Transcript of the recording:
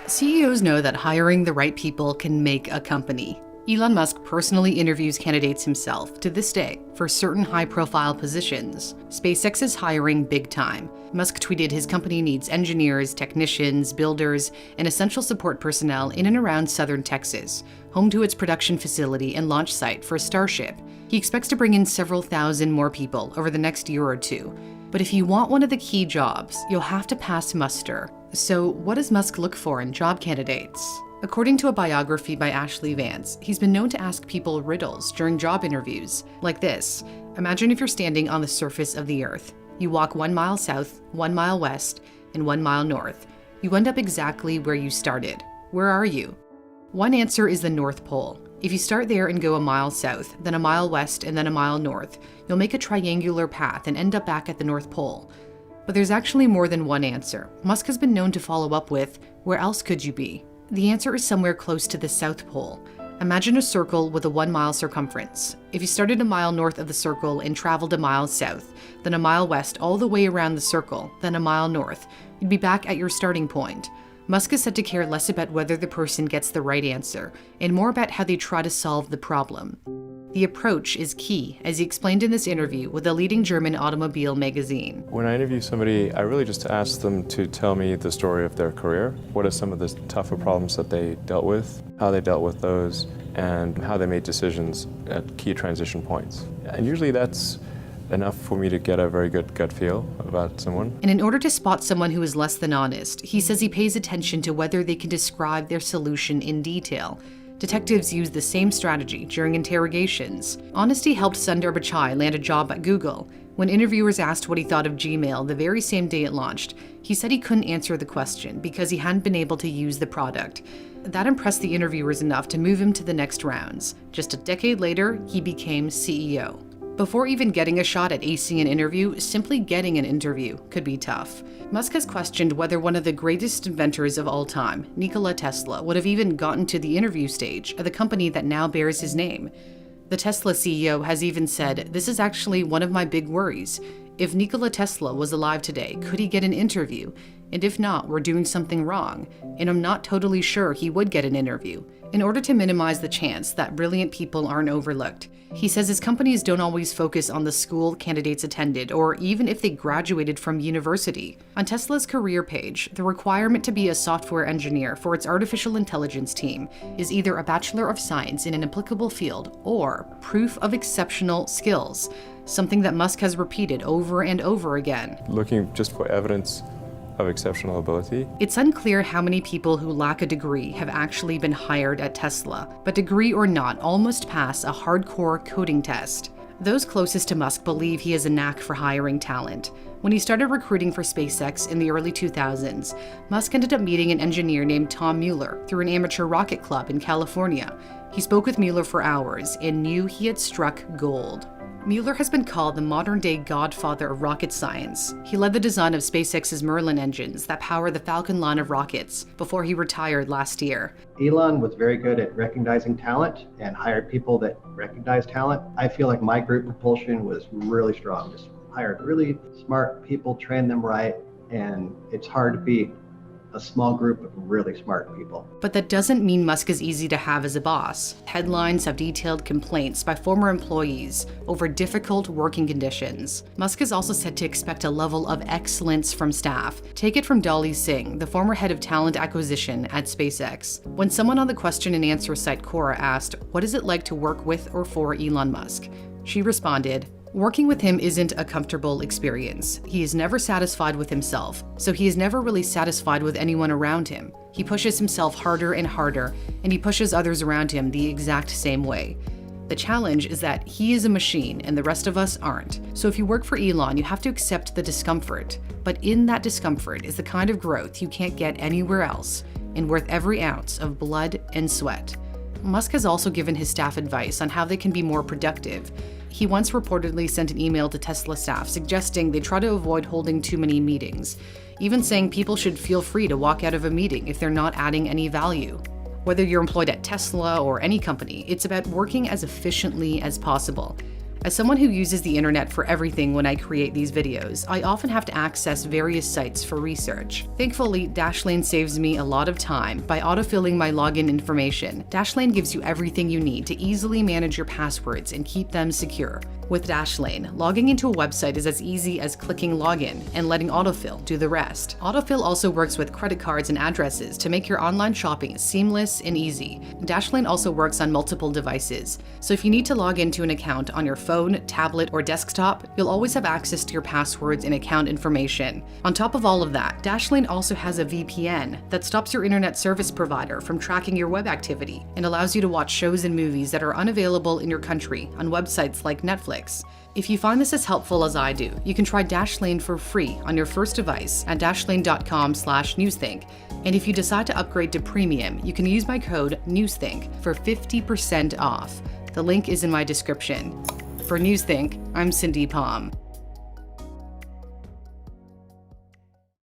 CEOs know that hiring the right people can make a company. Elon Musk personally interviews candidates himself to this day for certain high-profile positions. SpaceX is hiring big time. Musk tweeted his company needs engineers, technicians, builders, and essential support personnel in and around southern Texas, home to its production facility and launch site for Starship. He expects to bring in several thousand more people over the next year or two. But if you want one of the key jobs, you'll have to pass muster. So what does Musk look for in job candidates? According to a biography by Ashley Vance, he's been known to ask people riddles during job interviews, like this. Imagine if you're standing on the surface of the Earth. You walk 1 mile south, 1 mile west, and 1 mile north. You end up exactly where you started. Where are you? One answer is the North Pole. If you start there and go a mile south, then a mile west, and then a mile north, you'll make a triangular path and end up back at the North Pole. But there's actually more than one answer. Musk has been known to follow up with, where else could you be? The answer is somewhere close to the South Pole. Imagine a circle with a 1 mile circumference. If you started a mile north of the circle and traveled a mile south, then a mile west all the way around the circle, then a mile north, you'd be back at your starting point. Musk is said to care less about whether the person gets the right answer, and more about how they try to solve the problem. The approach is key, as he explained in this interview with a leading German automobile magazine. When I interview somebody, I really just ask them to tell me the story of their career. What are some of the tougher problems that they dealt with, how they dealt with those, and how they made decisions at key transition points. And usually that's enough for me to get a very good gut feel about someone. And in order to spot someone who is less than honest, he says he pays attention to whether they can describe their solution in detail. Detectives use the same strategy during interrogations. Honesty helped Sundar Pichai land a job at Google. When interviewers asked what he thought of Gmail the very same day it launched, he said he couldn't answer the question because he hadn't been able to use the product. That impressed the interviewers enough to move him to the next rounds. Just a decade later, he became CEO. Before even getting a shot at acing an interview, simply getting an interview could be tough. Musk has questioned whether one of the greatest inventors of all time, Nikola Tesla, would have even gotten to the interview stage of the company that now bears his name. The Tesla CEO has even said, "This is actually one of my big worries. If Nikola Tesla was alive today, could he get an interview? And if not, we're doing something wrong. And I'm not totally sure he would get an interview." In order to minimize the chance that brilliant people aren't overlooked, he says his companies don't always focus on the school candidates attended or even if they graduated from university. On Tesla's career page, the requirement to be a software engineer for its artificial intelligence team is either a Bachelor of Science in an applicable field or proof of exceptional skills, something that Musk has repeated over and over again. Looking just for evidence of exceptional ability. It's unclear how many people who lack a degree have actually been hired at Tesla, but degree or not, all must pass a hardcore coding test. Those closest to Musk believe he has a knack for hiring talent. When he started recruiting for SpaceX in the early 2000s, Musk ended up meeting an engineer named Tom Mueller through an amateur rocket club in California. He spoke with Mueller for hours and knew he had struck gold. Mueller has been called the modern-day godfather of rocket science. He led the design of SpaceX's Merlin engines that power the Falcon line of rockets before he retired last year. Elon was very good at recognizing talent and hired people that recognized talent. I feel like my group propulsion was really strong. Just hired really smart people, trained them right, and it's hard to beat a small group of really smart people. But that doesn't mean Musk is easy to have as a boss. Headlines have detailed complaints by former employees over difficult working conditions. Musk is also said to expect a level of excellence from staff. Take it from Dolly Singh, the former head of talent acquisition at SpaceX. When someone on the question and answer site Quora asked, "What is it like to work with or for Elon Musk?" she responded, "Working with him isn't a comfortable experience. He is never satisfied with himself, so he is never really satisfied with anyone around him. He pushes himself harder and harder, and he pushes others around him the exact same way. The challenge is that he is a machine and the rest of us aren't. So if you work for Elon, you have to accept the discomfort. But in that discomfort is the kind of growth you can't get anywhere else, and worth every ounce of blood and sweat." Musk has also given his staff advice on how they can be more productive. He once reportedly sent an email to Tesla staff suggesting they try to avoid holding too many meetings, even saying people should feel free to walk out of a meeting if they're not adding any value. Whether you're employed at Tesla or any company, it's about working as efficiently as possible. As someone who uses the internet for everything when I create these videos, I often have to access various sites for research. Thankfully, Dashlane saves me a lot of time by autofilling my login information. Dashlane gives you everything you need to easily manage your passwords and keep them secure. With Dashlane, logging into a website is as easy as clicking login and letting autofill do the rest. Autofill also works with credit cards and addresses to make your online shopping seamless and easy. Dashlane also works on multiple devices, so if you need to log into an account on your phone, tablet, or desktop, you'll always have access to your passwords and account information. On top of all of that, Dashlane also has a VPN that stops your internet service provider from tracking your web activity and allows you to watch shows and movies that are unavailable in your country on websites like Netflix. If you find this as helpful as I do, you can try Dashlane for free on your first device at dashlane.com/newsthink. And if you decide to upgrade to premium, you can use my code NEWSTHINK for 50% off. The link is in my description. For Newsthink, I'm Cindy Palm.